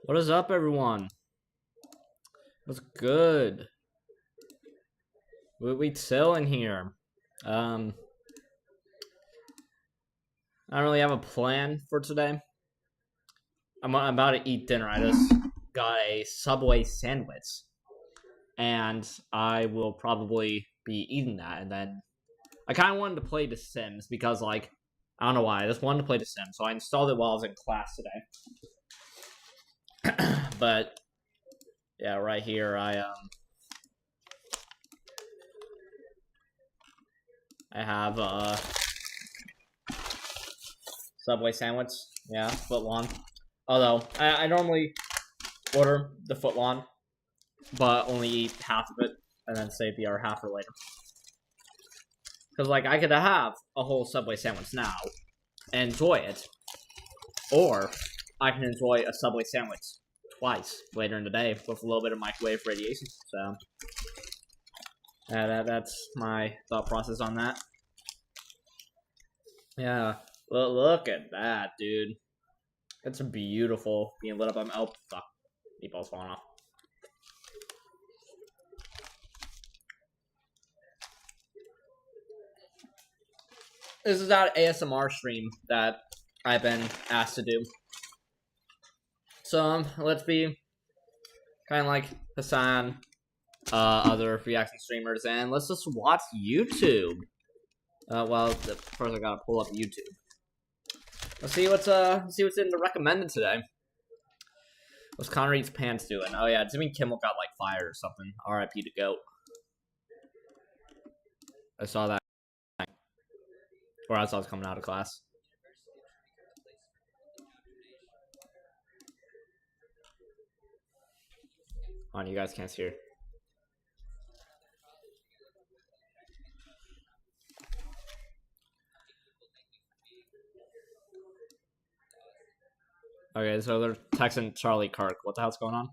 What is up, everyone? What's good? We chilling here. I don't really have a plan for today. I'm about to eat dinner. I just got a Subway sandwich, and I will probably be eating that. And then I kind of wanted to play The Sims because, like, I don't know why. I just wanted to play The Sims, so I installed it while I was in class today. But yeah, right here I have a Subway sandwich. Yeah, footlong. Although I normally order the footlong, but only eat half of it and then save the other half for later. Because like I could have a whole Subway sandwich now and enjoy it, or I can enjoy a Subway sandwich twice later in the day with a little bit of microwave radiation. So that's my thought process on that. Yeah, well, look at that, dude. It's beautiful being lit up. Oh, fuck. Meatball's falling off. This is that ASMR stream that I've been asked to do. So let's be kind of like Hassan, other reaction streamers, and let's just watch YouTube. Well, first I gotta pull up YouTube. Let's see what's in the recommended today. What's Connor Eats Pants doing? Oh yeah, Jimmy Kimmel got like fired or something. R.I.P. to GOAT. I saw that, or as I was coming out of class. On, you guys can't hear. Okay, so they're texting Charlie Kirk. What the hell's going on?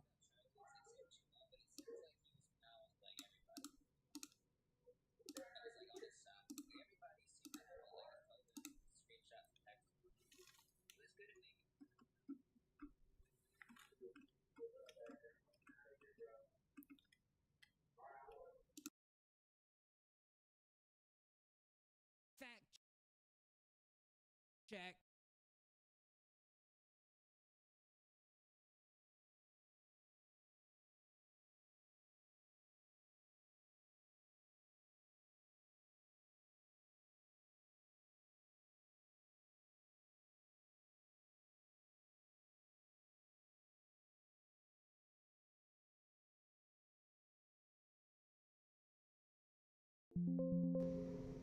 Check.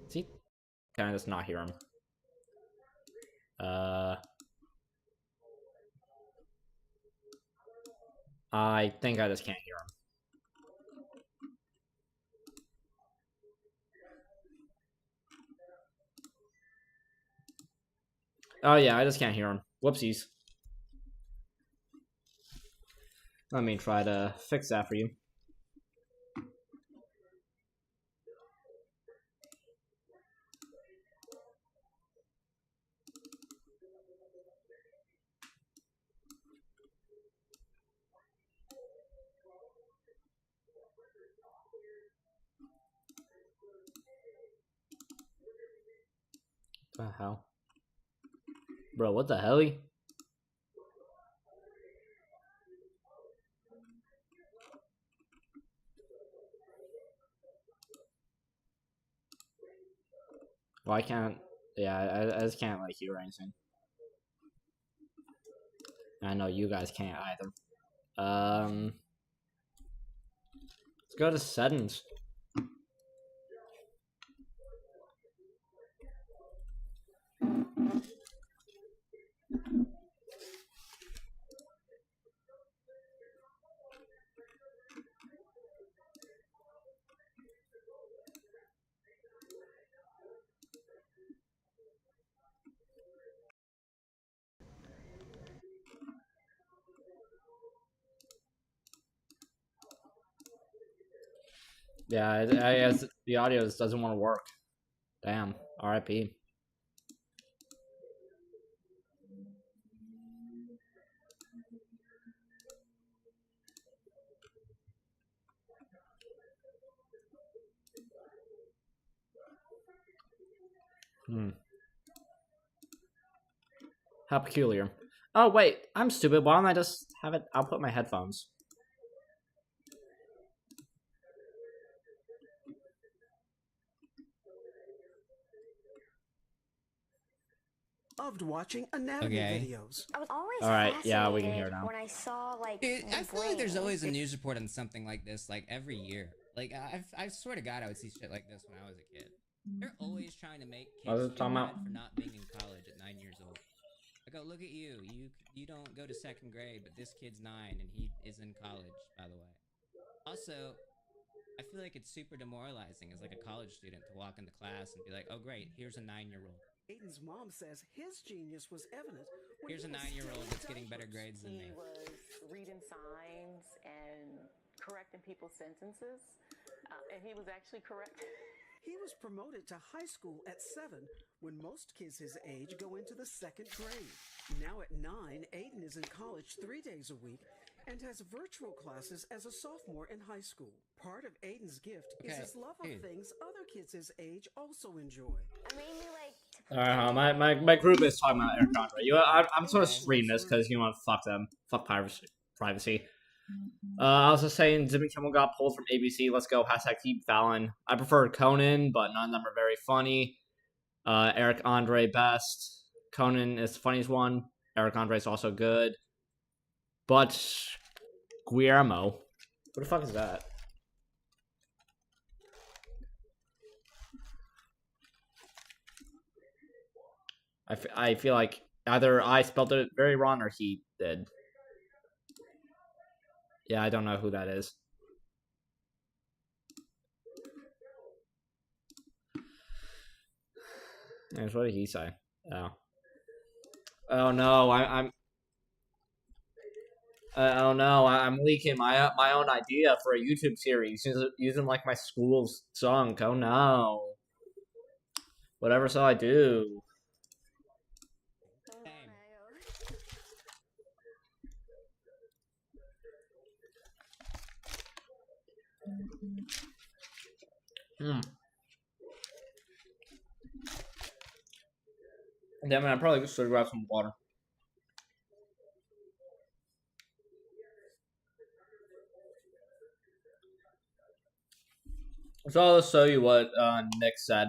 See? Can I just not hear him? I think I just can't hear him. Oh yeah, I just can't hear him. Whoopsies. Let me try to fix that for you. What the hell? Bro, what the hell? Well, I can't. Yeah, I just can't like hear anything. I know you guys can't either. Let's go to settings. Yeah, I guess the audio just doesn't want to work. Damn. RIP. Hmm. How peculiar. Oh, wait. I'm stupid. Why don't I just have it... I'll put my headphones. Loved watching anatomy videos. I was always Alright, yeah, we can fascinated hear now. when I saw like Dude, the I feel like there's brain. always a news report on something like this, like every year. Like I swear to God, I would see shit like this when I was a kid. They're always trying to make What was kids it feel talking bad about? for not being in college at 9 years old. I go, look at you. You don't go to 2nd grade, but this kid's 9 and he is in college, by the way. Also, I feel like it's super demoralizing as like a college student to walk into class and be like, oh great, here's a 9-year-old. Aiden's mom says his genius was evident. When Here's a he was 9-year-old still in that's getting better diapers. grades than me. He was reading signs and correcting people's sentences, and he was actually correct. He was promoted to high school at 7, when most kids his age go into the 2nd grade. Now at 9, Aiden is in college 3 days a week and has virtual classes as a sophomore in high school. Part of Aiden's gift is his love of things other kids his age also enjoy. I mainly like to Alright, my group is talking about Eric Andre. I'm sort of reading this because you want to fuck them. Fuck privacy. I was just saying Jimmy Kimmel got pulled from ABC. Let's go. Hashtag keep Fallon. I prefer Conan, but none of them are very funny. Eric Andre best. Conan is the funniest one. Eric Andre is also good. But Guillermo. What the fuck is that? I feel like either I spelled it very wrong or he did. Yeah, I don't know who that is. What did he say? Oh no, oh no, I'm leaking my own idea for a YouTube series using like my school's song. Oh no. Whatever shall I do? Damn it, I probably should grab some water. So I'll just show you what Nick said.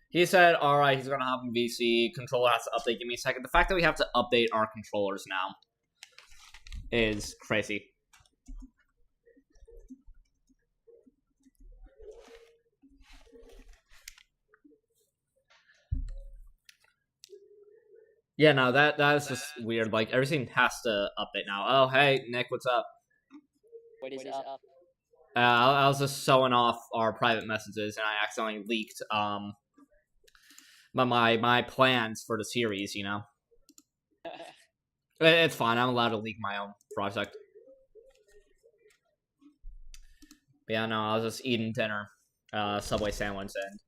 He said, alright, he's gonna hop in VC, controller has to update, give me a second. The fact that we have to update our controllers now is crazy. Yeah, no, that is just weird. Like, everything has to update now. Oh, hey, Nick, what's up? What is up? I was just showing off our private messages, and I accidentally leaked my plans for the series. You know, it's fine. I'm allowed to leak my own project. But yeah, no, I was just eating dinner, Subway sandwich, and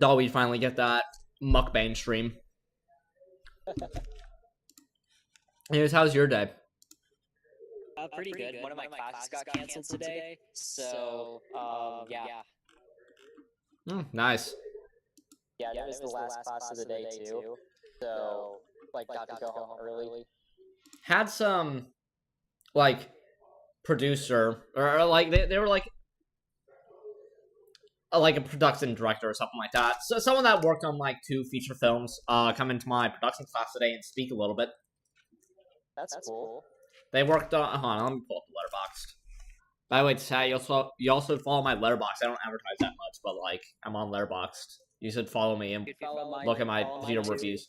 thought we'd finally get that mukbang stream. Anyways, how's your day? Pretty good. One of my classes got canceled today, so yeah. Nice. Yeah, it was the last class of the day too. So like got to go home early. Had some like producer or like they were like a production director or something like that. So someone that worked on like 2 feature films come into my production class today and speak a little bit. That's cool. They worked on. Hold on, let me pull up the Letterboxd. By the way, Tad, you also follow my Letterboxd. I don't advertise that much, but like I'm on Letterboxd. You should follow me and look at my theater reviews.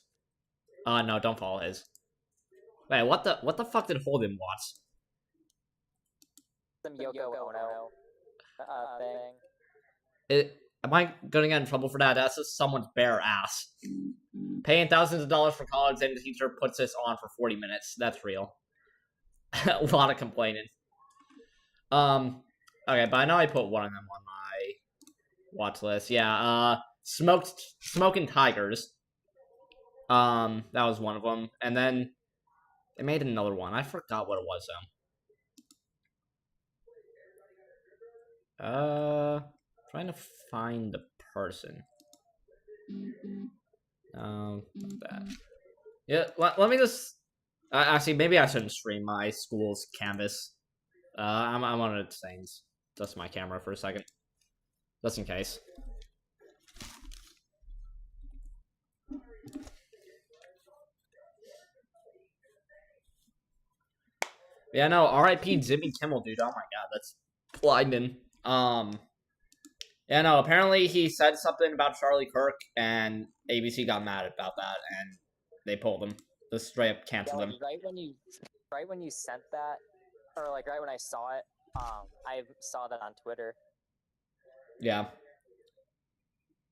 No, don't follow his. Wait, what the fuck did Holden watch? Some Yoko Ono thing. Am I gonna get in trouble for that? That's just someone's bare ass. Paying thousands of dollars for college and the teacher puts this on for 40 minutes. That's real. A lot of complaining. Okay, but I know I put one of them on my watch list. Yeah, Smoking Tigers. That was one of them. And then they made another one. I forgot what it was though. Trying to find the person. Not that. Yeah, let me just. Actually, maybe I shouldn't stream my school's canvas. I'm on it things. Just my camera for a second, just in case. Yeah, no, R.I.P. Jimmy Kimmel, dude. Oh my god, that's blinding. Yeah, no, apparently he said something about Charlie Kirk, and ABC got mad about that, and they pulled him. Just straight up canceled him. Right when you sent that, or like right when I saw it, I saw that on Twitter. Yeah.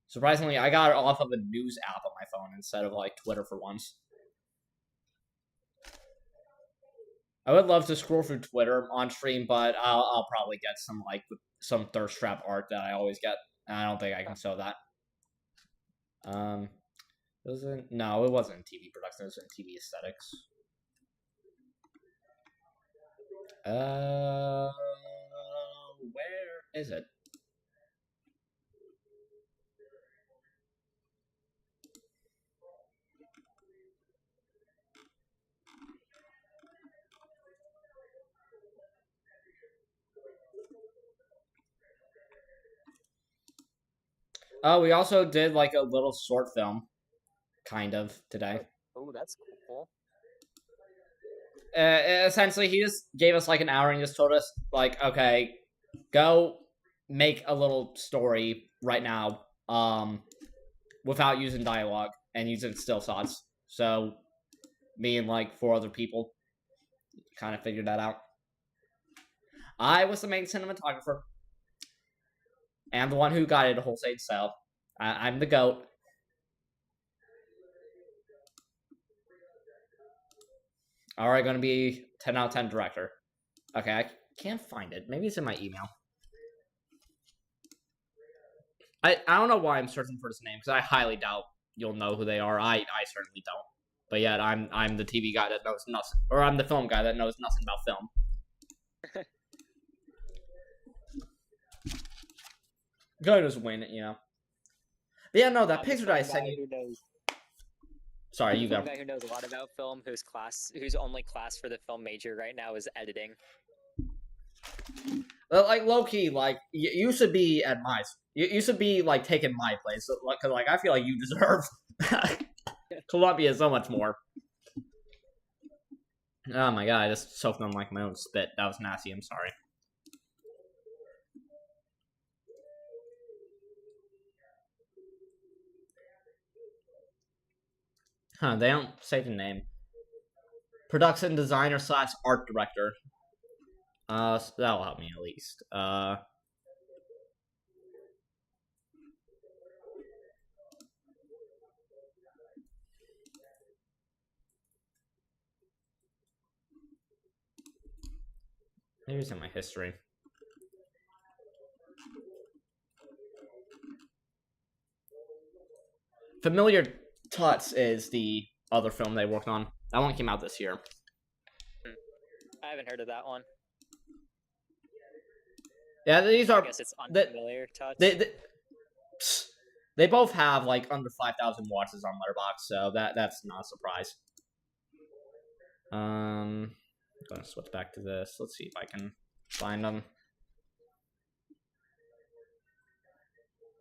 Surprisingly, I got it off of a news app on my phone instead of like Twitter for once. I would love to scroll through Twitter on stream, but I'll probably get some thirst trap art that I always get. And I don't think I can show that. No, it wasn't TV production, it was in TV aesthetics. Where is it? We also did like a little short film, kind of, today. Oh, that's cool. Essentially, he just gave us like an hour and he just told us, like, okay, go make a little story right now, without using dialogue and using still shots. So, me and like 4 other people kind of figured that out. I was the main cinematographer. And the one who guided the whole stage sale. I'm the GOAT. Alright, gonna be 10 out of 10 director. Okay, I can't find it. Maybe it's in my email. I don't know why I'm searching for this name, because I highly doubt you'll know who they are. I certainly don't. But yet, I'm the TV guy that knows nothing. Or I'm the film guy that knows nothing about film. Go just win it, you know. But yeah, no, that picture that I sent you. Sorry, you go. The guy who knows a lot about film, whose only class for the film major right now is editing. Like low key, like you should be at my. You should be like taking my place, because like I feel like you deserve Columbia so much more. Oh my god, I just choked on like my own spit. That was nasty. I'm sorry. Huh, they don't say the name. Production designer / art director. So that'll help me at least. Maybe it's in my history. Familiar Tuts is the other film they worked on. That one came out this year. I haven't heard of that one. Yeah, these are. I guess it's unfamiliar. They both have like under 5,000 watches on Letterboxd, so that's not a surprise. I'm gonna switch back to this. Let's see if I can find them.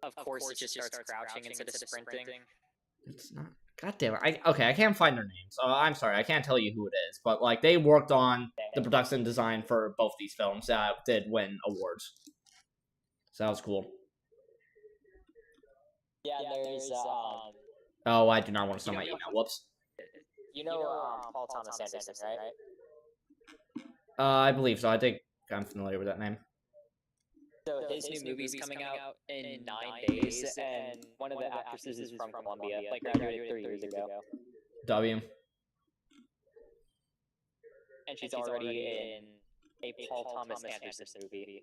Of course, it just starts crouching instead of sprinting. It's not. God damn it! I can't find their names. I'm sorry, I can't tell you who it is. But like, they worked on the production design for both these films that did win awards. So that was cool. Yeah, there's Oh, I do not want to send my email. Whoops. You know Paul Thomas Anderson, right? I believe so. I think I'm familiar with that name. So his new movie's coming out in 9 days, and one of the actresses is from Columbia, like graduated 3 years ago. W. And she's already in a Paul Thomas Anderson movie.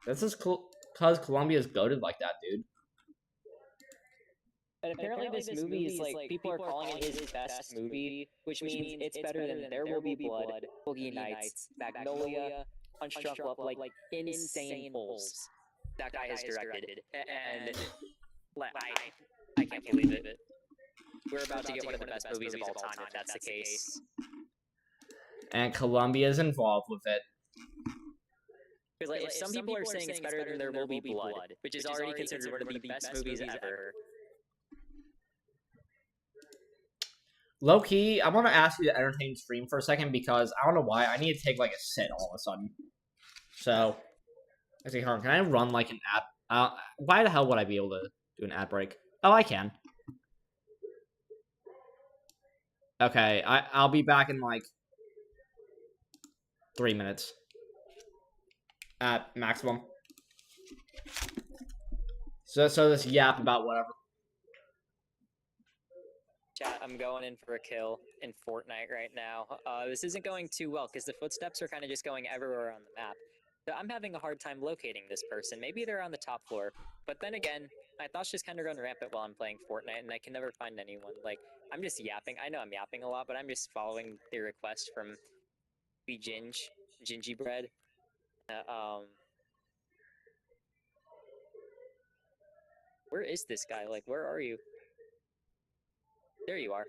This is cool, because Columbia's goated like that, dude. And apparently this movie is like, people are calling it his best movie, which means it's better than There Will Be Blood, Boogie Nights, Magnolia, punch drunk love, like insane pulls that guy has directed, and I can't believe it. We're about to get one of the best movies of all time if that's the case. And Columbia's involved with it. Because like, if some people are saying it's better than There Will Be Blood, which is already considered one of the best movies ever. Low key, I want to ask you to entertain stream for a second because I don't know why I need to take like a sit all of a sudden. So, I say, can I run like an ad? Why the hell would I be able to do an ad break? Oh, I can. Okay, I'll be back in like 3 minutes at maximum. So this yap about whatever. Chat, I'm going in for a kill in Fortnite right now. This isn't going too well because the footsteps are kind of just going everywhere on the map. So I'm having a hard time locating this person. Maybe they're on the top floor. But then again, my thoughts just kind of run rampant while I'm playing Fortnite, and I can never find anyone. Like, I'm just yapping. I know I'm yapping a lot, but I'm just following the request from Gingy Bread. Where is this guy? Like, where are you? There you are.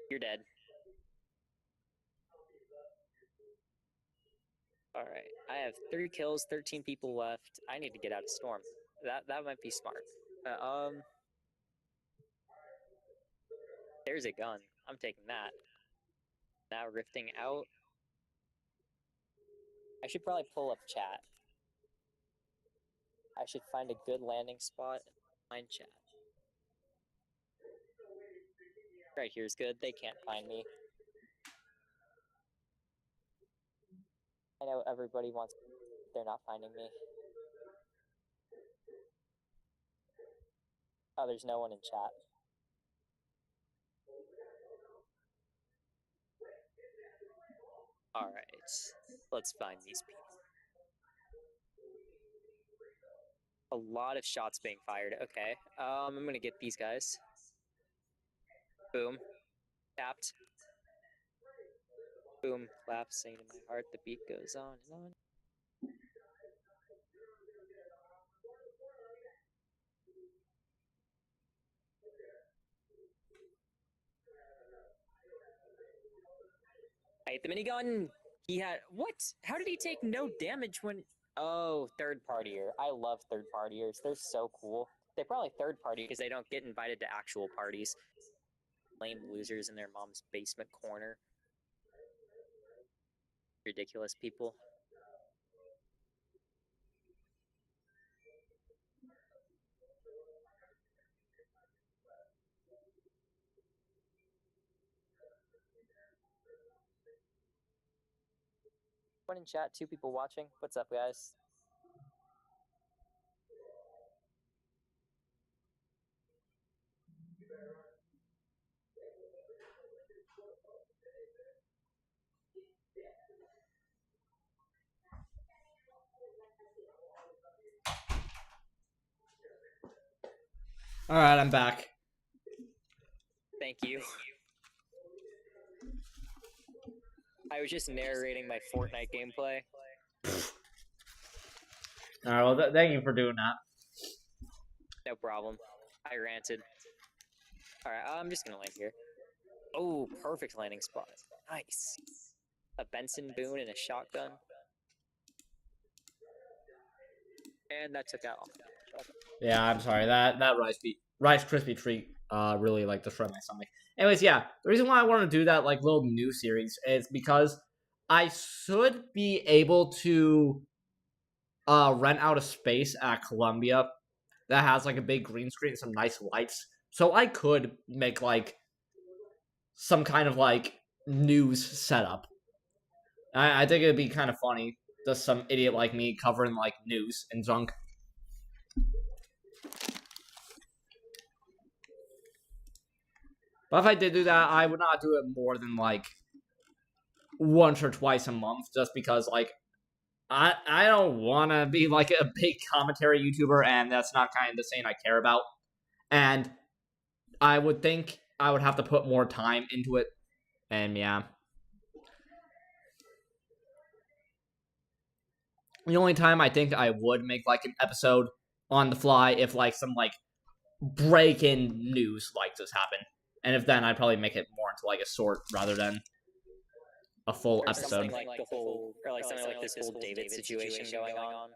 You're dead. Alright, I have 3 kills, 13 people left. I need to get out of Storm. That might be smart. There's a gun. I'm taking that. Now rifting out. I should probably pull up chat. I should find a good landing spot and find chat. Right here's good. They can't find me. I know everybody wants. They're not finding me. Oh, there's no one in chat. Alright, let's find these people. A lot of shots being fired. Okay, I'm gonna get these guys. Boom. Tapped. Boom. Claps, singing in my heart. The beat goes on and on. I hate the minigun! He had... What? How did he take no damage when... Oh, third-partier. I love third-partiers. They're so cool. They're probably third-party because they don't get invited to actual parties. Lame losers in their mom's basement corner. Ridiculous people. One in chat, 2 people watching. What's up, guys? Alright, I'm back. Thank you. I was just narrating my Fortnite gameplay. Alright, well, thank you for doing that. No problem. I ranted. Alright, I'm just gonna land here. Oh, perfect landing spot. Nice. A Benson Boone and a shotgun. And that took out all my damage. Yeah, I'm sorry. That Rice Krispie treat really like destroyed my stomach. Anyways, yeah, the reason why I want to do that like little new series is because I should be able to rent out a space at Columbia that has like a big green screen and some nice lights. So I could make like some kind of like news setup. I think it'd be kind of funny. Just some idiot like me covering like news and junk. But if I did do that, I would not do it more than like once or twice a month, just because like I don't want to be like a big commentary YouTuber, and that's not kind of the thing I care about. And I would think I would have to put more time into it, and yeah. The only time I think I would make like an episode on the fly if like some like break-in news like this happened, and if then I'd probably make it more into like a short rather than a full Or episode. something like the whole, or like something like this whole David situation going on.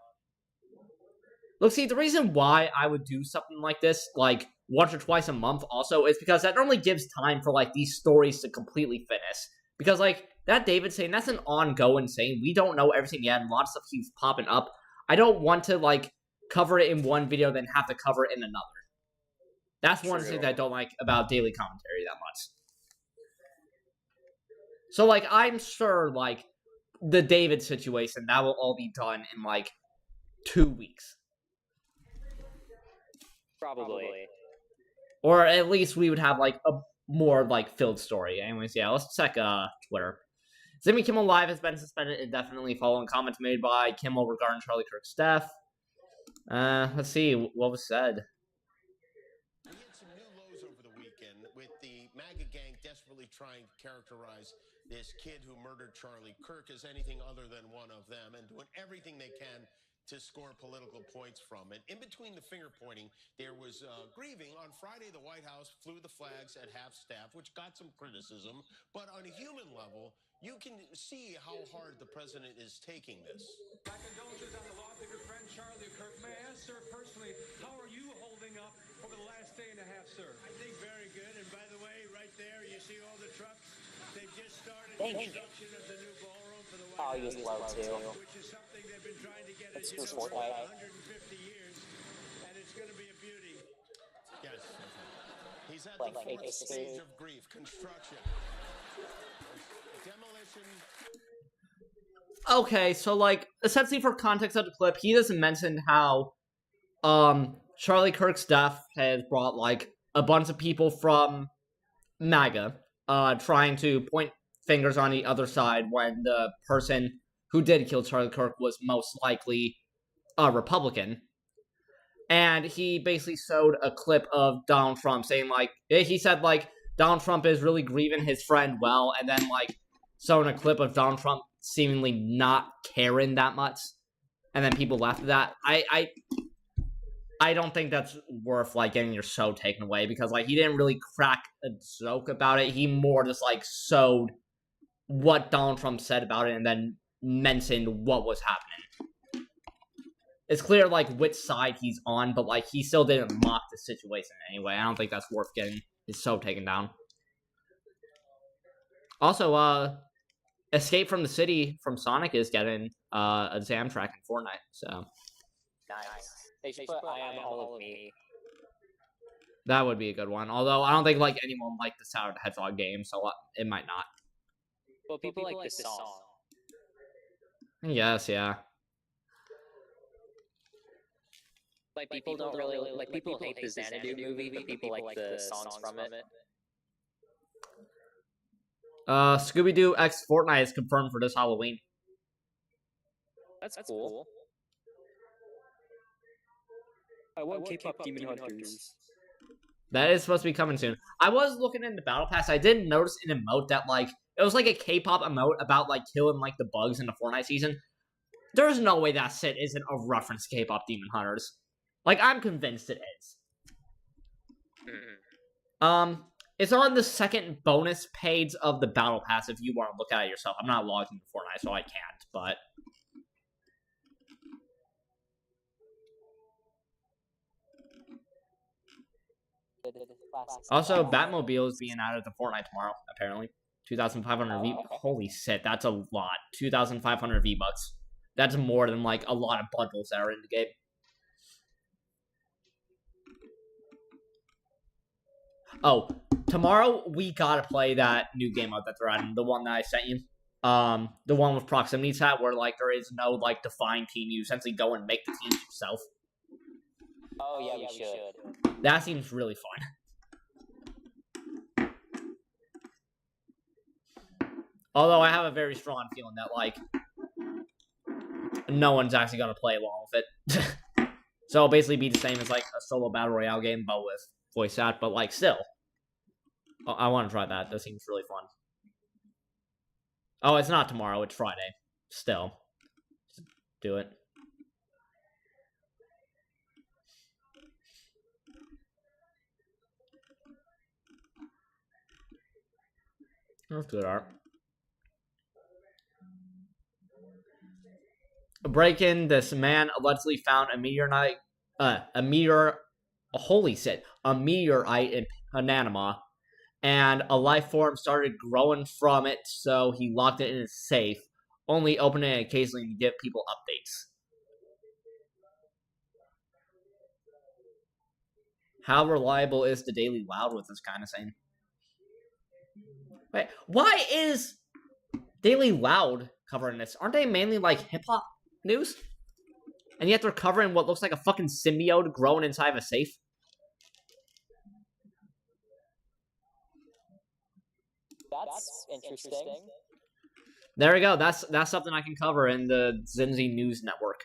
Look, see, the reason why I would do something like this, like once or twice a month, also is because that normally gives time for like these stories to completely finish. Because like that David saying, that's an ongoing saying. We don't know everything yet, and a lot of stuff keeps popping up. I don't want to like cover it in one video, then have to cover it in another. That's one thing that I don't like about daily commentary that much. So, like, I'm sure, like, the David situation, that will all be done in, like, 2 weeks. Probably. Or at least we would have, like, a more, like, filled story. Anyways, yeah, let's check, Twitter. Jimmy Kimmel Live has been suspended indefinitely following comments made by Kimmel regarding Charlie Kirk's death. Let's see, what was said. We had some new lows over the weekend with the MAGA gang desperately trying to characterize this kid who murdered Charlie Kirk as anything other than one of them and doing everything they can to score political points from it. In between the finger pointing, there was grieving. On Friday, the White House flew the flags at half-staff, which got some criticism. But on a human level, you can see how hard the president is taking this. My condolences on the loss of your friend Charlie Kirk. May I ask, sir, personally, how are you holding up over the last day and a half, sir? I think very good. And by the way, right there, you see all the trucks? They've just started construction of the new ballroom for the White House. Use love too. Which is something they've been trying to get That's for Fortnite. 150 years. And it's going to be a beauty. Yes. He's at Like the fourth HSC. stage of grief, construction. Demolition. Okay, so, like, essentially for context of the clip, he doesn't mention how, Charlie Kirk's death has brought, like, a bunch of people from MAGA, trying to point fingers on the other side when the person who did kill Charlie Kirk was most likely a Republican. And he basically showed a clip of Donald Trump saying, like, he said, like, Donald Trump is really grieving his friend well, and then, like, showing a clip of Donald Trump seemingly not caring that much, and then people laughed at that. I don't think that's worth, like, getting your show taken away, because, like, he didn't really crack a joke about it. He more just, like, showed what Donald Trump said about it and then mentioned what was happening. It's clear, like, which side he's on, but, like, he still didn't mock the situation anyway. I don't think that's worth getting his show taken down. Also, Escape from the City from Sonic is getting a jam track in Fortnite, so Nice. They should put I Am All of Me. that would be a good one. Although I don't think like anyone liked the Sonic the Hedgehog game, so it might not. Well, people like this song. Yes, yeah. Like, people don't really, like, people hate the Xanadu movie, but people like the songs from it. Scooby-Doo X Fortnite is confirmed for this Halloween. That's cool. I won't keep up Demon Hunters. That is supposed to be coming soon. I was looking in the Battle Pass. I did notice an emote that, like, it was like a K-pop emote about, like, killing, like, the bugs in the Fortnite season. There's no way that shit isn't a reference to K-pop Demon Hunters. Like, I'm convinced it is. It's on the second bonus page of the Battle Pass if you want to look at it yourself. I'm not logged into Fortnite, so I can't, but... Also, Batmobile is being added to Fortnite tomorrow, apparently. 2,500 V... Holy shit, that's a lot. 2,500 V-Bucks. That's more than, like, a lot of bundles that are in the game. Oh, tomorrow we gotta play that new game mode that they're adding, the one that I sent you. The one with proximity chat, where, like, there is no, like, defined team. You essentially go and make the teams yourself. Oh, yeah, we should. That seems really fun. Although I have a very strong feeling that, like, no one's actually gonna play along with it. So it'll basically be the same as, like, a solo battle royale game, but with voice chat, but, like, still. I want to try that. That seems really fun. Oh, it's not tomorrow. It's Friday. Still. do it. That's good art. A break-in, this man allegedly found a meteorite in Panama, and a life form started growing from it, so he locked it in his safe, only opening it occasionally to give people updates. How reliable is the Daily Loud with this kind of thing? Wait, why is Daily Loud covering this? Aren't they mainly like hip-hop news? And yet they're covering what looks like a fucking symbiote growing inside of a safe? That's interesting. There we go. That's something I can cover in the Zinzi News Network.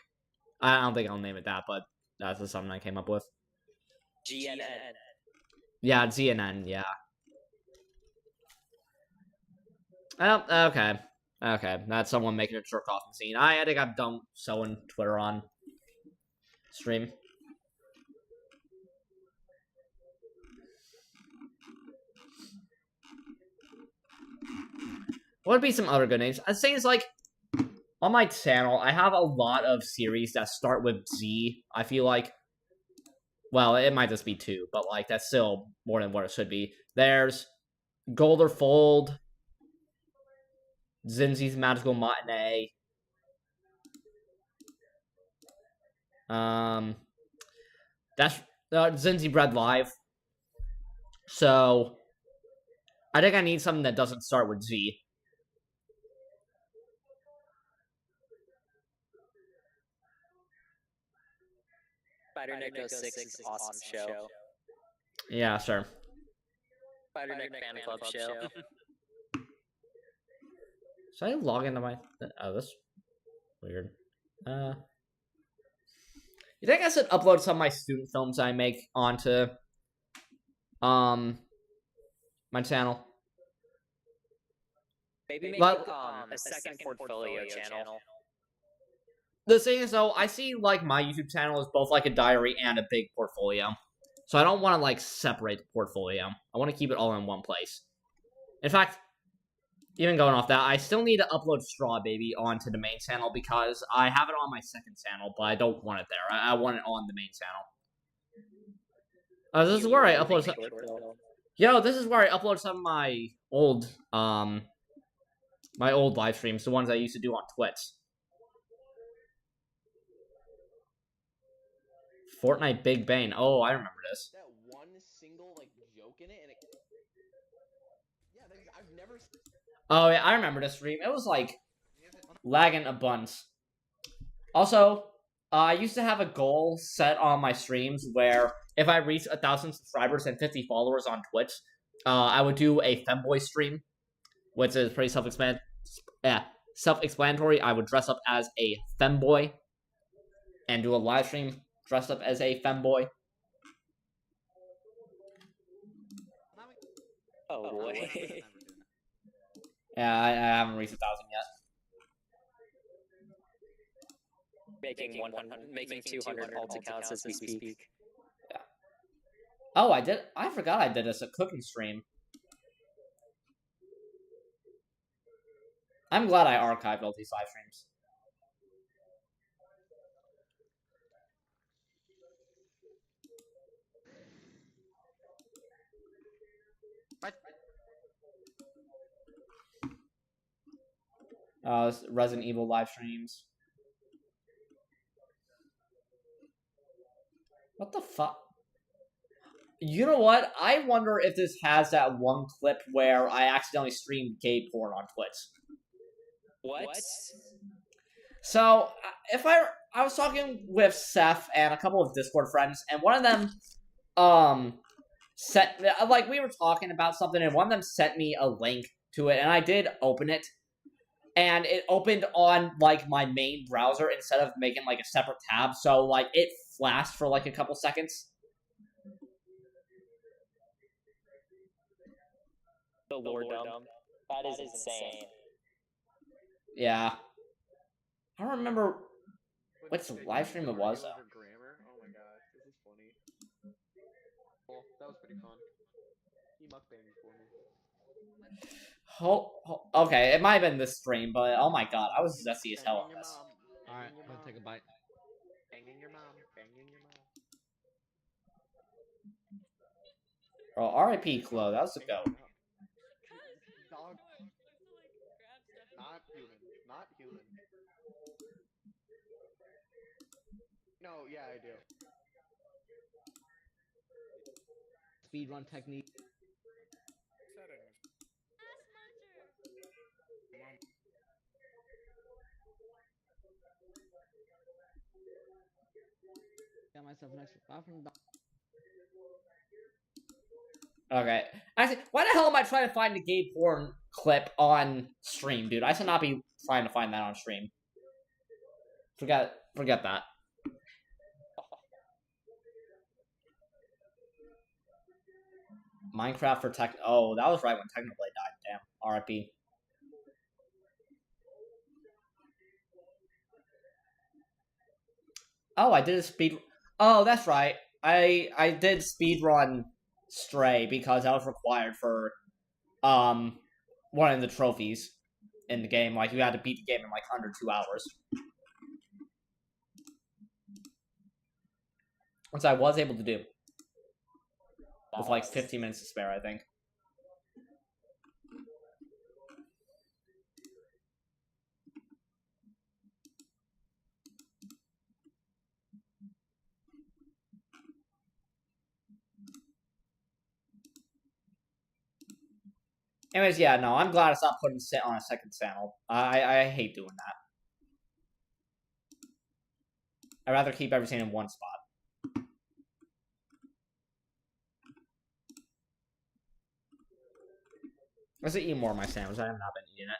I don't think I'll name it that, but that's just something I came up with. GNN. Yeah, CNN, yeah. Well, okay. Okay, that's someone making a jerk off scene. I think I'm done sewing Twitter on stream. What would be some other good names? I was saying it's like, on my channel, I have a lot of series that start with Z. I feel like, well, it might just be 2, but like, that's still more than what it should be. There's Golder Fold, Zinzi's Magical Matinee. That's Zinzi Bread Live. So, I think I need something that doesn't start with Z. Spider Nick 06 is an awesome show. Yeah, sure. Spider Nick Fan Club show. Should I log into my... Oh, this... Weird. You think I should upload some of my student films I make onto... my channel? Maybe make But- a second portfolio channel. The thing is, though, I see, like, my YouTube channel is both, like, a diary and a big portfolio. So I don't want to, like, separate the portfolio. I want to keep it all in one place. In fact, even going off that, I still need to upload Straw Baby onto the main channel because I have it on my second channel, but I don't want it there. I want it on the main channel. This is where I upload some... Yo, this is where I upload some of my old live streams, the ones I used to do on Twitch. Fortnite Big Bang. Oh, I remember this. That one single like joke in it, and it. Yeah, I've never. Oh yeah, I remember this stream. It was like lagging a bunch. Also, I used to have a goal set on my streams where if I reach 1,000 subscribers and 50 followers on Twitch, I would do a femboy stream, which is pretty self-explanatory. I would dress up as a femboy and do a live stream dressed up as a femboy. Oh boy. Yeah, I haven't reached 1,000 yet. Making 200 alt accounts as we speak. Yeah. Oh, I forgot I did this a cooking stream. I'm glad I archived all these live streams. Resident Evil live streams. What the fuck? You know what? I wonder if this has that one clip where I accidentally streamed gay porn on Twitch. What? So, if I was talking with Seth and a couple of Discord friends, and one of them, we were talking about something, and one of them sent me a link to it, and I did open it, and it opened on, like, my main browser instead of making, like, a separate tab, so, like, it flashed for, like, a couple seconds. The lordom. That is insane. Yeah. I don't remember Which live stream it was, though? Grammar. Oh my gosh, this is funny. Well, that was pretty fun. He mukbanged for me. Okay, it might have been this stream, but oh my god, I was zesty as hell on this. Alright, I'm gonna take a bite. Banging your mom. Banging your mom. Oh, R.I.P. Chloe, that was a go. Dog. Not human. Not human. No, yeah, I do. Speedrun technique. Got myself an extra 500. Okay. Actually, why the hell am I trying to find the gay porn clip on stream, dude? I should not be trying to find that on stream. Forget that. Minecraft for Tech. Oh, that was right when Technoblade died. Damn. R.I.P. Oh, I did a speed. Oh, that's right. I did speedrun Stray because that was required for one of the trophies in the game. Like, you had to beat the game in like under 2 hours. Which I was able to do. With like 15 minutes to spare, I think. Anyways, yeah, no, I'm glad I stopped putting sit on a second channel. I hate doing that. I'd rather keep everything in one spot. Let's eat more of my sandwich. I have not been eating it.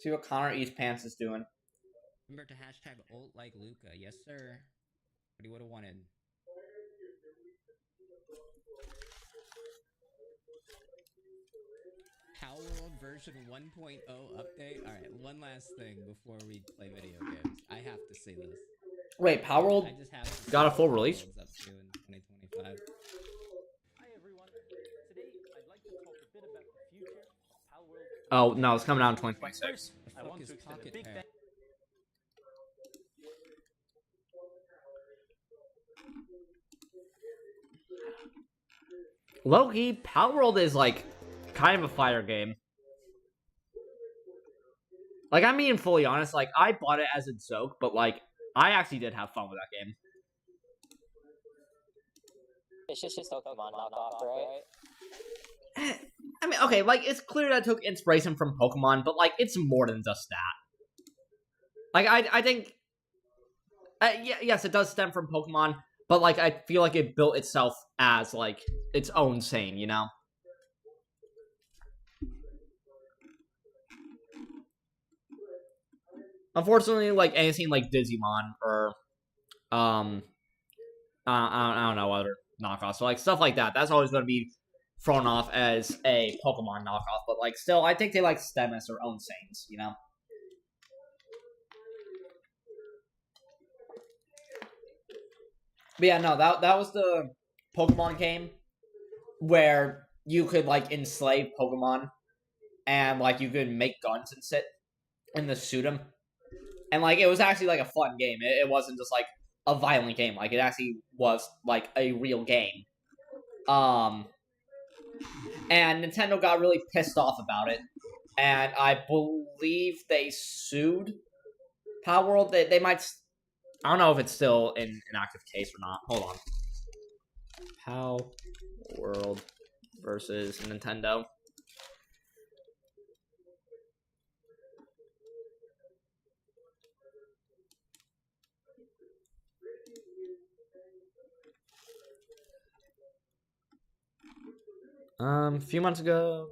See what Connor East Pants is doing. Remember to hashtag ult like Luca. Yes, sir. What he would have wanted. Power World version 1.0 update. Alright, one last thing before we play video games. I have to see this. Wait, Power World I just have to got a see full what release? Power World's up to in 2025. Hi everyone. Today I'd like to talk a bit about the future of Power World. Oh, no, it's coming out in 2026. I want to extend a big thank Loki, Power World is like kind of a fighter game. Like, I'm being fully honest, like, I bought it as a joke, but like, I actually did have fun with that game. It's just Pokemon knockoff, right? I mean, okay, like, it's clear that it took inspiration from Pokemon, but like, it's more than just that. Like, I think, yeah, yes, it does stem from Pokemon, but like, I feel like it built itself as like its own thing, you know? Unfortunately, like anything like Digimon or I don't know other knockoffs, so like stuff like that. That's always going to be thrown off as a Pokemon knockoff, but like still, I think they like stem as their own things, you know. But yeah, no, that was the Pokemon game where you could like enslave Pokemon and like you could make guns and sit and then shoot them. And like it was actually like a fun game. It wasn't just like a violent game. Like it actually was like a real game. And Nintendo got really pissed off about it. And I believe they sued Power World. They might. I don't know if it's still in an active case or not. Hold on. Power World versus Nintendo. A few months ago.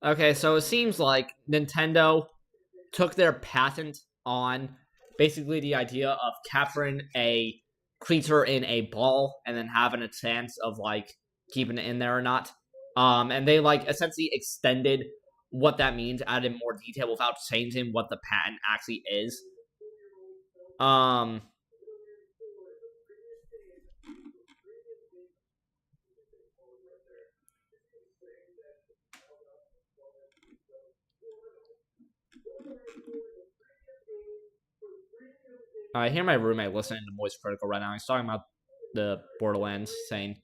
Okay, so it seems like Nintendo took their patent on basically the idea of capturing a creature in a ball and then having a chance of like keeping it in there or not. And they like essentially extended what that means, added more detail without changing what the patent actually is. I hear my roommate listening to Moist Critical right now. He's talking about the Borderlands, saying,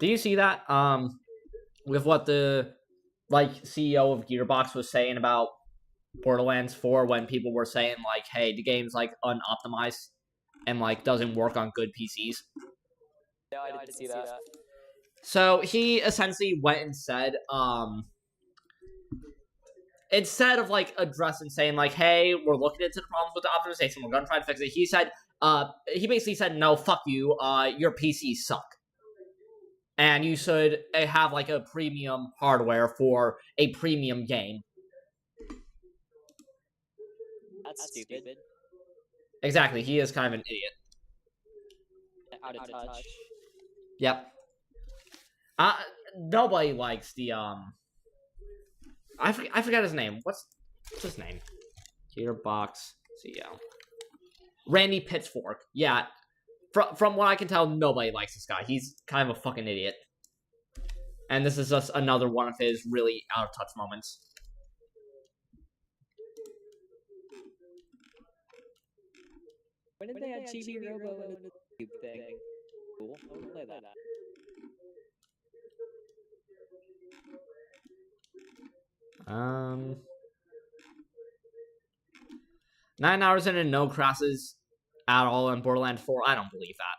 "Do you see that? With what the like CEO of Gearbox was saying about Borderlands 4 when people were saying like, hey, the game's like unoptimized and like doesn't work on good PCs." No, I didn't see that. So he essentially went and said, instead of like addressing saying like, hey, we're looking into the problems with the optimization, we're gonna try to fix it, he basically said, no, fuck you, your PCs suck. And you should have like a premium hardware for a premium game. That's stupid. Exactly, he is kind of an idiot. Out of touch. Yep. Nobody likes the I forgot his name. What's his name? Gearbox CEO. Randy Pitchfork. Yeah. From what I can tell, nobody likes this guy. He's kind of a fucking idiot. And this is just another one of his really out of touch moments. When did they add Chibi Robo into the cube thing? Cool. I want to play that. Um, 9 hours in and no crashes at all in Borderlands 4. I don't believe that.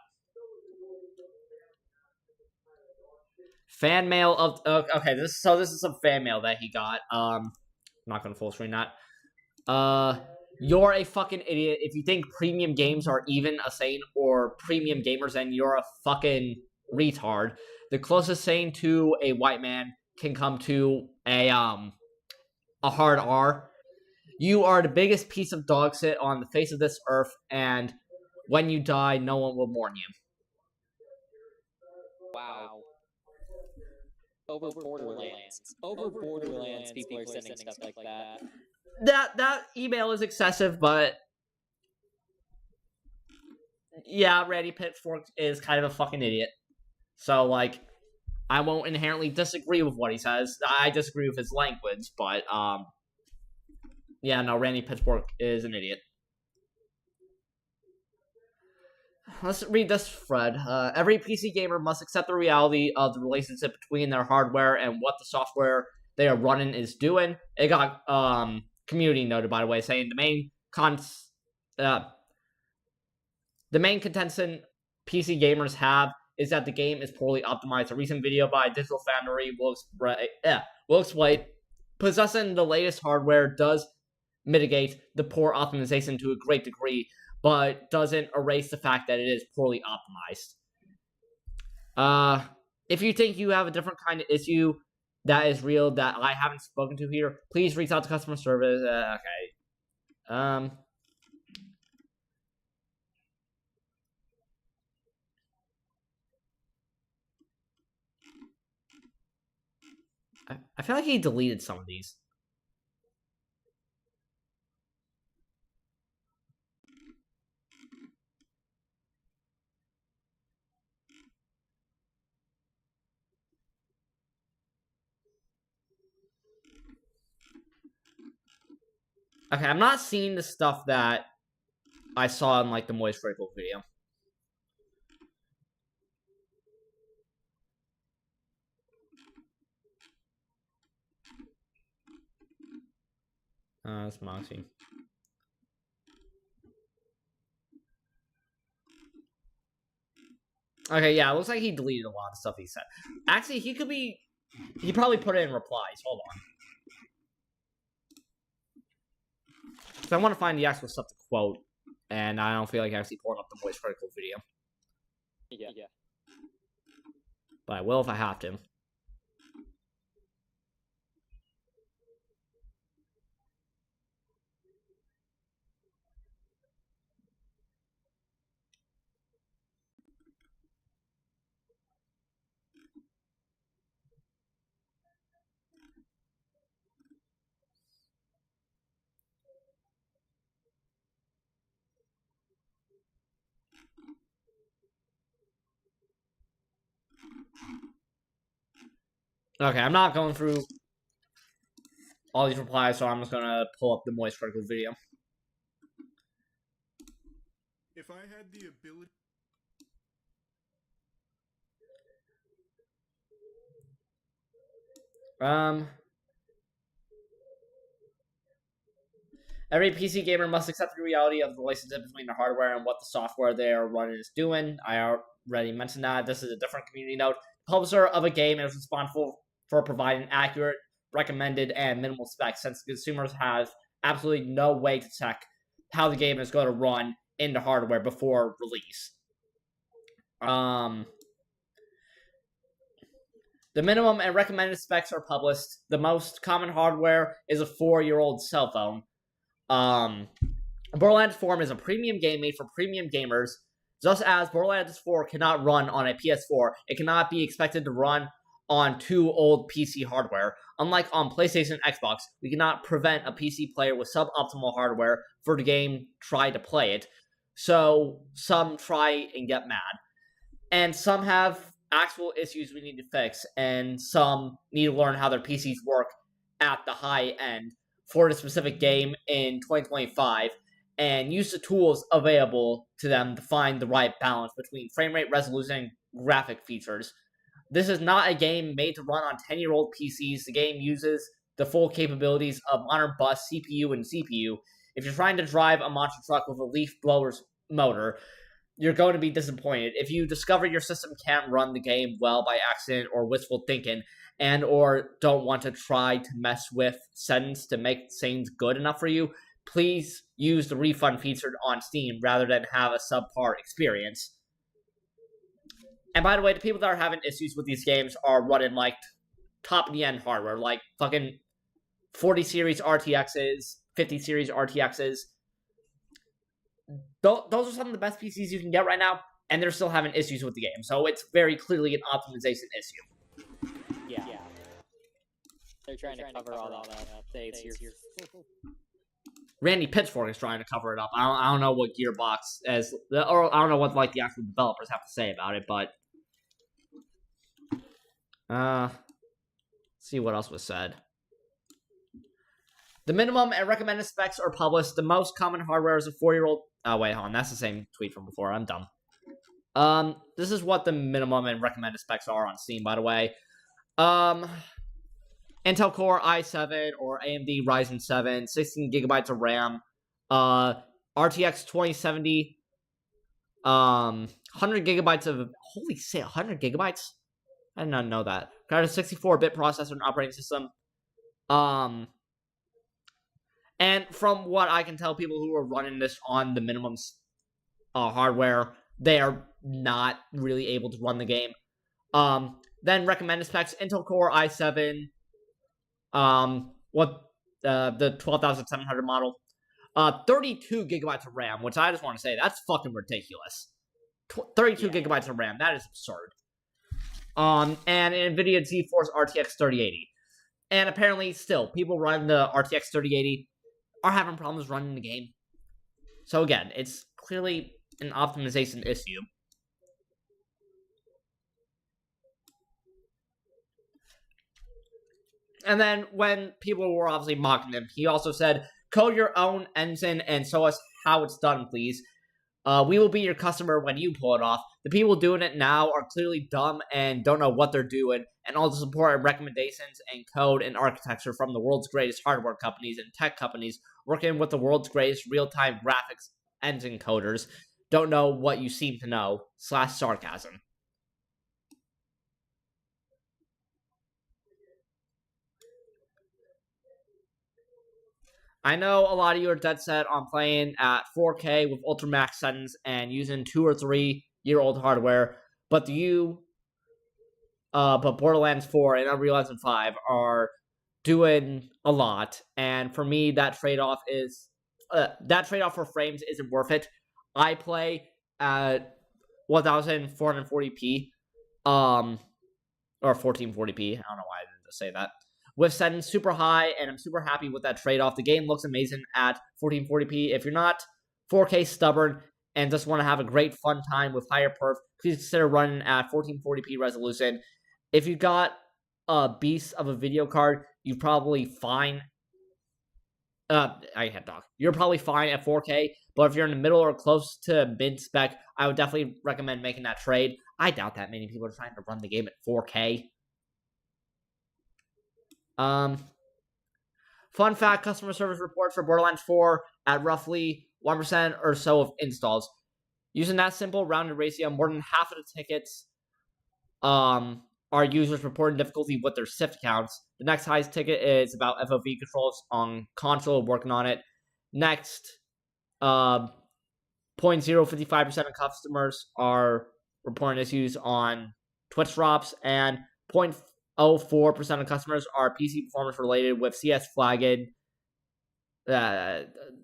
Fan mail of okay. This is some fan mail that he got. I'm not gonna full screen that. You're a fucking idiot if you think premium games are even a saying or premium gamers, and you're a fucking retard. The closest saying to a white man can come to a hard R. You are the biggest piece of dog shit on the face of this earth, and when you die, no one will mourn you. Wow. Over Borderlands. Over Borderlands, people are sending stuff like that. That email is excessive, but yeah, Randy Pitchfork is kind of a fucking idiot. So, like, I won't inherently disagree with what he says. I disagree with his language, but, yeah, no, Randy Pitchfork is an idiot. Let's read this thread. Every PC gamer must accept the reality of the relationship between their hardware and what the software they are running is doing. It got, community noted, by the way, saying the main contention PC gamers have is that the game is poorly optimized. A recent video by Digital Foundry will explain possessing the latest hardware does mitigate the poor optimization to a great degree, but doesn't erase the fact that it is poorly optimized. If you think you have a different kind of issue that is real that I haven't spoken to here, please reach out to customer service. Okay. I feel like he deleted some of these. Okay, I'm not seeing the stuff that I saw in, like, the Moist Critical video. That's Moxie. Okay, yeah, it looks like he deleted a lot of stuff he said. Actually, he probably put it in replies. Hold on. So I want to find the actual stuff to quote, and I don't feel like actually pulling up the Moist Critical video. Yeah. But I will if I have to. Okay, I'm not going through all these replies, so I'm just gonna pull up the Moist Critical video. If I had the ability... Every PC gamer must accept the reality of the relationship between the hardware and what the software they are running is doing. I already mentioned that. This is a different community note. The publisher of a game is responsible for providing accurate, recommended, and minimal specs, since consumers have absolutely no way to check how the game is going to run in the hardware before release. The minimum and recommended specs are published. The most common hardware is a 4-year-old cell phone. Borderlands 4 is a premium game made for premium gamers. Just as Borderlands 4 cannot run on a PS4, it cannot be expected to run on 2 old PC hardware. Unlike on PlayStation and Xbox, we cannot prevent a PC player with suboptimal hardware for the game try to play it. So some try and get mad. And some have actual issues we need to fix, and some need to learn how their PCs work at the high end for the specific game in 2025, and use the tools available to them to find the right balance between frame rate, resolution, and graphic features. This is not a game made to run on 10-year-old PCs. The game uses the full capabilities of modern bus, CPU, and CPU. If you're trying to drive a monster truck with a leaf blower's motor, you're going to be disappointed. If you discover your system can't run the game well by accident or wishful thinking, and or don't want to try to mess with settings to make things good enough for you, please use the refund featured on Steam rather than have a subpar experience. And by the way, the people that are having issues with these games are running like top-of-the-end hardware, like fucking 40 series RTXs, 50 series RTXs. Those are some of the best PCs you can get right now, and they're still having issues with the game. So it's very clearly an optimization issue. Yeah. They're trying to cover all that up. Randy Pitchfork is trying to cover it up. I don't know what Gearbox as, or I don't know what like the actual developers have to say about it, but let's see what else was said. The minimum and recommended specs are published. The most common hardware is a 4-year-old. Oh wait, hold on. That's the same tweet from before. I'm dumb. This is what the minimum and recommended specs are on Steam, by the way. Intel Core i7 or AMD Ryzen 7, 16 gigabytes of RAM, RTX 2070, 100 gigabytes of, holy shit, 100 gigabytes? I did not know that. Got a 64-bit processor and operating system. And from what I can tell, people who are running this on the minimum hardware, they are not really able to run the game. Then recommended specs, Intel Core i7, the 12,700 model, 32 gigabytes of RAM, which I just want to say, that's fucking ridiculous. 32 gigabytes of RAM, that is absurd. And an NVIDIA GeForce RTX 3080. And apparently, still, people running the RTX 3080 are having problems running the game. So again, it's clearly an optimization issue. And then when people were obviously mocking him, he also said, code your own engine and show us how it's done, please. We will be your customer when you pull it off. The people doing it now are clearly dumb and don't know what they're doing, and all the support and recommendations and code and architecture from the world's greatest hardware companies and tech companies working with the world's greatest real-time graphics engine coders don't know what you seem to know, / sarcasm. I know a lot of you are dead set on playing at 4K with ultra max settings and using 2 or 3 year old hardware, but but Borderlands 4 and Unreal Engine 5 are doing a lot, and for me that trade-off for frames isn't worth it. I play at 1440p, or 1440p. I don't know why I didn't just say that. With settings super high, and I'm super happy with that trade-off. The game looks amazing at 1440p. If you're not 4K stubborn and just want to have a great fun time with higher perf, please consider running at 1440p resolution. If you got beast of a video card, you probably fine. I had talk. You're probably fine at 4K, but if you're in the middle or close to mid spec, I would definitely recommend making that trade. I doubt that many people are trying to run the game at 4K. Fun fact: customer service reports for Borderlands 4 at roughly 1% or so of installs. Using that simple rounded ratio, more than half of the tickets are users reporting difficulty with their SIFT accounts. The next highest ticket is about FOV controls on console, working on it. Next, 0.055% of customers are reporting issues on Twitch drops, and 0.04% of customers are PC performance related with CS flagged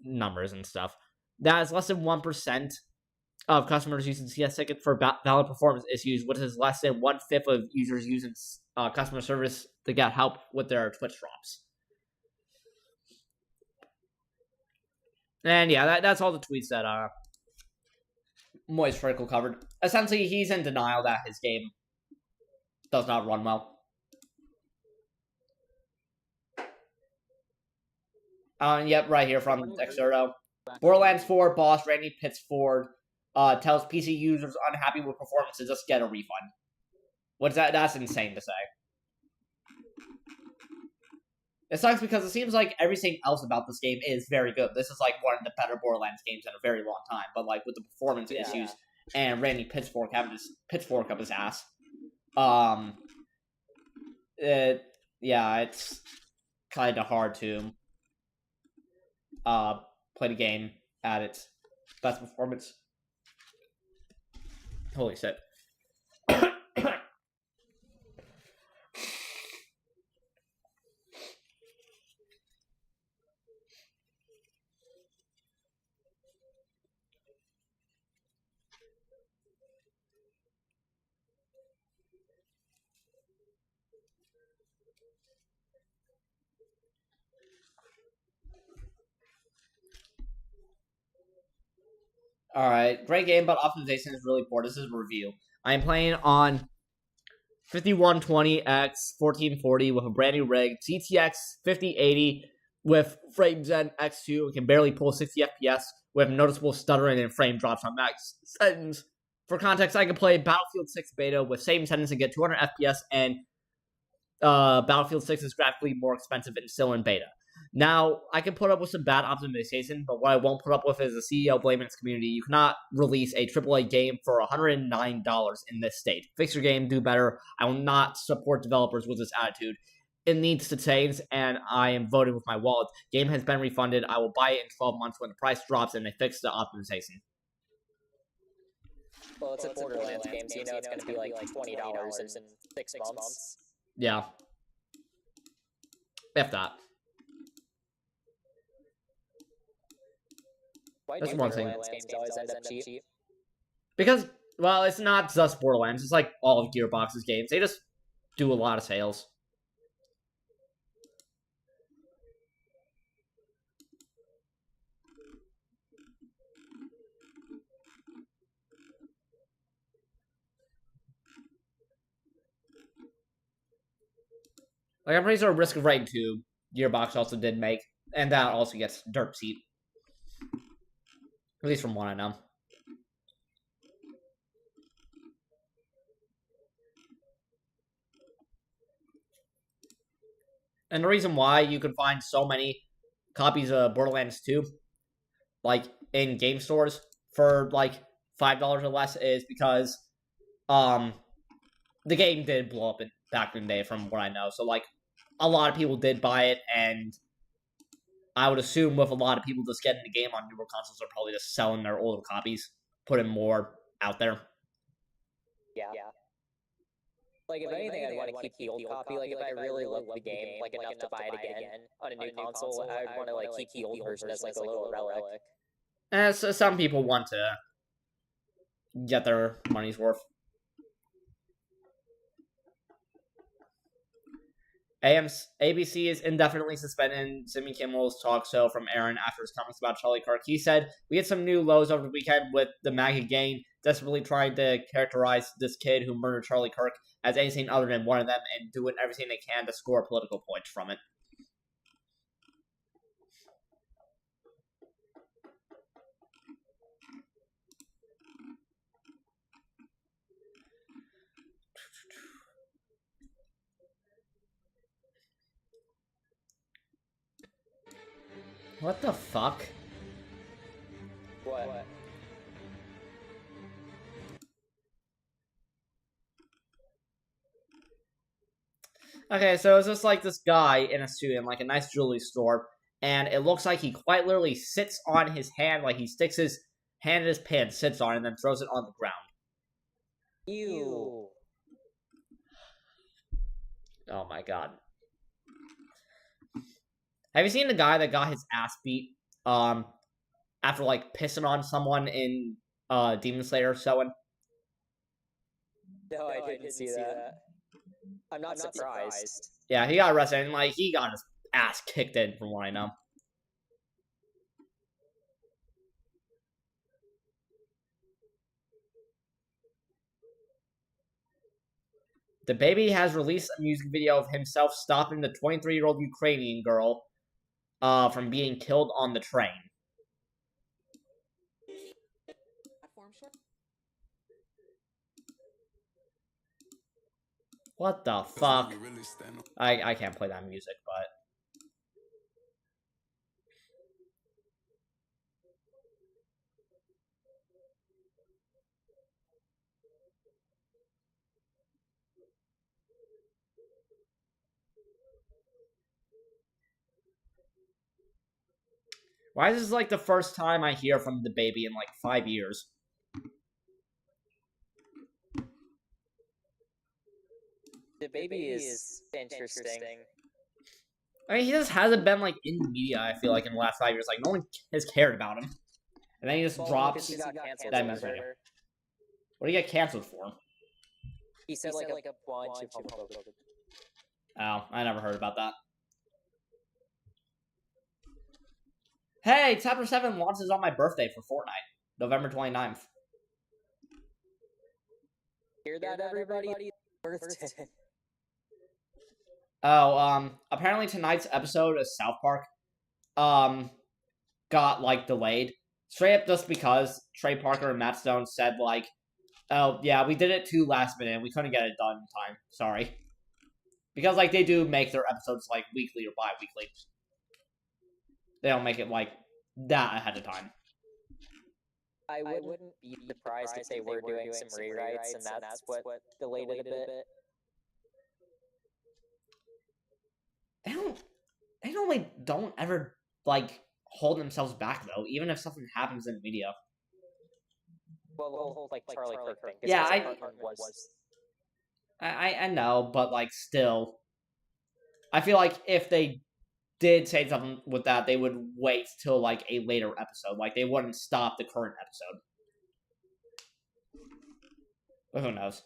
numbers and stuff. That is less than 1% of customers using CS tickets for valid performance issues, which is less than 1/5 of users using customer service to get help with their Twitch drops. And yeah, that's all the tweets that Moist Vertical covered. Essentially, he's in denial that his game does not run well. Yep, right here from Exerto. Borderlands 4 boss Randy Pittsford tells PC users unhappy with performance to just get a refund. What's that? That's insane to say. It sucks because it seems like everything else about this game is very good. This is like one of the better Borderlands games in a very long time. But like with the performance issues and Randy Pitchfork having his pitchfork up his ass, it's kind of hard to play the game at its best performance. Holy shit. Alright, great game, but optimization is really poor. This is a review. I am playing on 5120x 1440 with a brand new rig, GTX 5080 with FrameGen X2, and can barely pull 60 FPS with noticeable stuttering and frame drops on max settings. For context, I can play Battlefield 6 beta with same settings and get 200 FPS, and Battlefield 6 is graphically more expensive and still in beta. Now, I can put up with some bad optimization, but what I won't put up with is the CEO blaming its community. You cannot release a AAA game for $109 in this state. Fix your game, do better. I will not support developers with this attitude. It needs to change, and I am voting with my wallet. Game has been refunded. I will buy it in 12 months when the price drops and they fix the optimization. Well, it's a Borderlands game, so you know it's going to be like $20 in 6 months. Yeah. If that. Why That's do one thing. Borderlands games always end up cheap? Because, well, it's not just Borderlands. It's like all of Gearbox's games. They just do a lot of sales. Like, I'm pretty sure Risk of Rain 2, Gearbox also did make, and that also gets dirt cheap. At least from what I know. And the reason why you can find so many copies of Borderlands 2, like, in game stores for, like, $5 or less is because, the game did blow up back in the day from what I know. So, like, a lot of people did buy it, and I would assume with a lot of people just getting the game on newer consoles are probably just selling their older copies, putting more out there. Yeah. Like, if anything, I'd want to keep the old copy. Like, if I really love the game, like, enough to buy it again on a new console, I would want to, like, keep the old version as, like, a little relic. So some people want to get their money's worth. ABC is indefinitely suspending Jimmy Kimmel's talk show from airing after his comments about Charlie Kirk. He said, "We had some new lows over the weekend with the MAGA gang desperately trying to characterize this kid who murdered Charlie Kirk as anything other than one of them and doing everything they can to score political points from it." What the fuck? What? Okay, so it's just like this guy in a suit in like a nice jewelry store, and it looks like he quite literally sits on his hand, like he sticks his hand in his pants, sits on it, and then throws it on the ground. Ew. Oh my god. Have you seen the guy that got his ass beat after like pissing on someone in Demon Slayer showing? No, I didn't see that. I'm not surprised. Yeah, he got arrested and like he got his ass kicked in from what I know. The baby has released a music video of himself stopping the 23-year-old Ukrainian girl from being killed on the train. What the fuck? I can't play that music, but... Why is this like the first time I hear from the baby in like 5 years? The baby is interesting. I mean, he just hasn't been like in the media, I feel like, in the last 5 years. Like, no one has cared about him. And then he just drops He got canceled that music video. What did he get canceled for? He said like a bunch of homophobic. Oh, I never heard about that. Hey, Chapter 7 launches on my birthday for Fortnite. November 29th. Hear that, everybody? Birthday. Oh, apparently tonight's episode of South Park, got, like, delayed. Straight up just because Trey Parker and Matt Stone said, like, oh, yeah, we did it too last minute, we couldn't get it done in time. Sorry. Because, like, they do make their episodes, like, weekly or bi-weekly. They don't make it, like, that ahead of time. I wouldn't be surprised if they were doing some rewrites, and that's what delayed it a bit. They normally don't ever, like, hold themselves back, though, even if something happens in media. Well, the whole, like, Charlie Kirk thing. Yeah, I I know, but, like, still. I feel like if they did say something with that, they would wait till, like, a later episode. Like, they wouldn't stop the current episode. But who knows?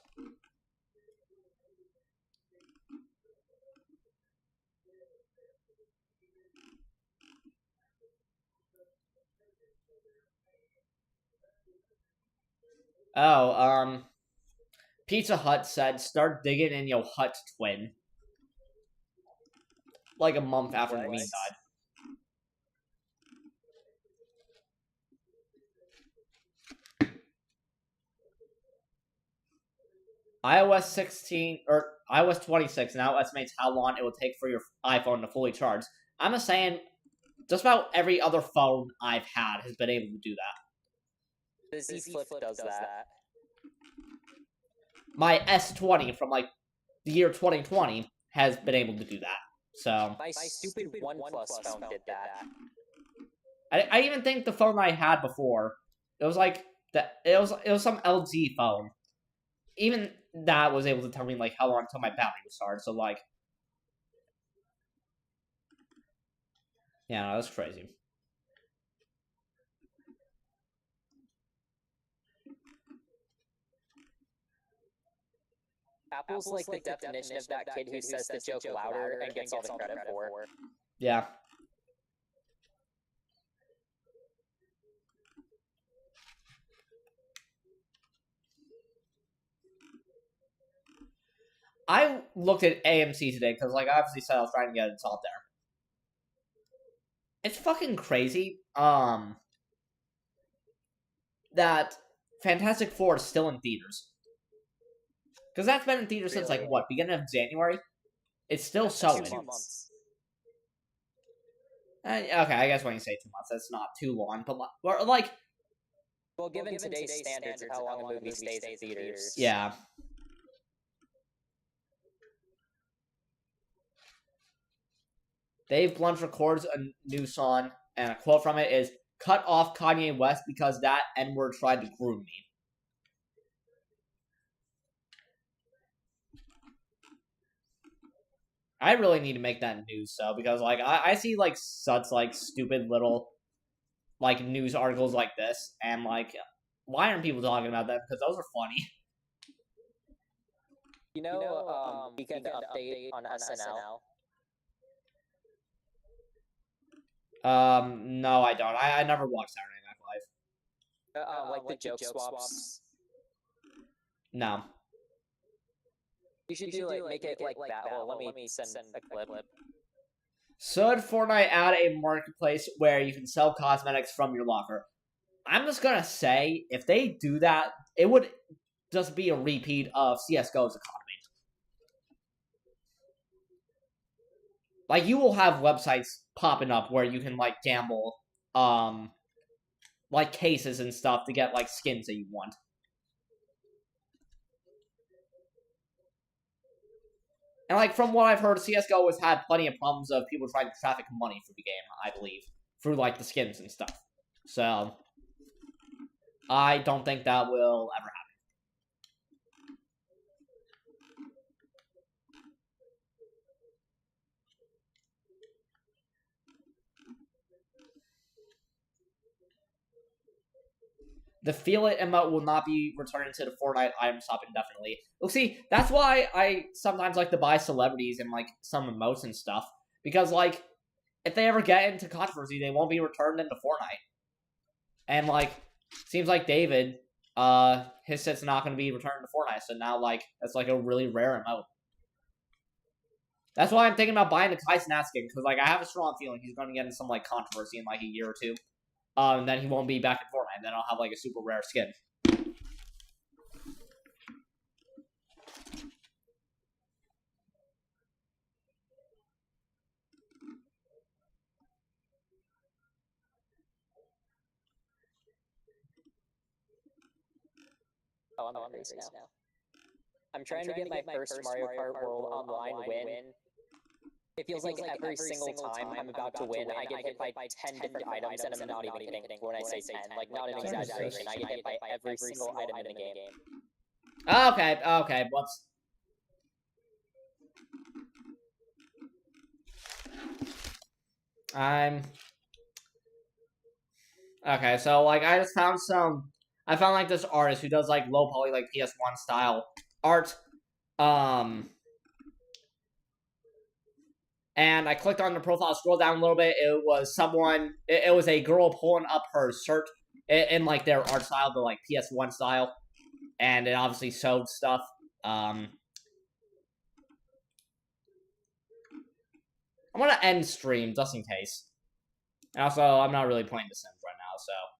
Oh, Pizza Hut said, start digging in your hut, twin. Like a month after the meme died. iOS 16, or iOS 26 now estimates how long it will take for your iPhone to fully charge. I'm just saying, just about every other phone I've had has been able to do that. The Z Flip does that. My S20 from, like, the year 2020 has been able to do that. So My stupid OnePlus phone did that. I even think the phone I had before, it was like it was some LG phone. Even that was able to tell me like how long until my battery would start. So like, yeah, no, that's crazy. Apple's like the definition of that kid who says the joke louder and gets all the credit for. Yeah. I looked at AMC today because, like, I obviously said I was trying to get it installed there. It's fucking crazy. That Fantastic Four is still in theaters. Because that's been in theaters since, like, what, beginning of January? It's still showing. 2 months. Okay, I guess when you say 2 months, that's not too long, but, like... Well, given today's standards of how long a movie stays in theaters. Yeah. Dave Blunt records a new song, and a quote from it is, "Cut off Kanye West because that N-word tried to groom me." I really need to make that news, though, because, like, I see, like, such, like, stupid little, like, news articles like this, and, like, why aren't people talking about that? Because those are funny. You know, Weekend Update on SNL? No, I don't. I never watched Saturday Night Live. Like the joke swaps. No. You should do like make it like that. Well, let me send a clip. Should Fortnite add a marketplace where you can sell cosmetics from your locker? I'm just gonna say, if they do that, it would just be a repeat of CSGO's economy. Like, you will have websites popping up where you can, like, gamble, like, cases and stuff to get, like, skins that you want. And, like, from what I've heard, CSGO has had plenty of problems of people trying to traffic money through the game, I believe. Through, like, the skins and stuff. So, I don't think that will ever happen. The Feel It emote will not be returning to the Fortnite item shop indefinitely. Well, see, that's why I sometimes like to buy celebrities and, like, some emotes and stuff. Because, like, if they ever get into controversy, they won't be returned into Fortnite. And, like, seems like David, his set's not going to be returned to Fortnite. So now, like, that's, like, a really rare emote. That's why I'm thinking about buying the Kai Cenat skin. Because, like, I have a strong feeling he's going to get in some, like, controversy in, like, a year or two. And then he won't be back in Fortnite, and then I'll have, like, a super rare skin. Oh, I'm on race now. I'm trying to get my first Mario Kart World Online win. It feels like every single time I'm about to win, I get hit by 10 different items, and I'm not even kidding when I say 10. Like, not an exaggeration. I get hit by every single item in the game. Okay, whoops. Okay, so, like, I just found I found, like, this artist who does, like, low poly, like, PS1 style art. And I clicked on the profile, scrolled down a little bit. It was someone, it was a girl pulling up her shirt in like, their art style, the, like, PS1 style. And it obviously showed stuff. I'm gonna end stream, just in case. And also, I'm not really playing The Sims right now, so...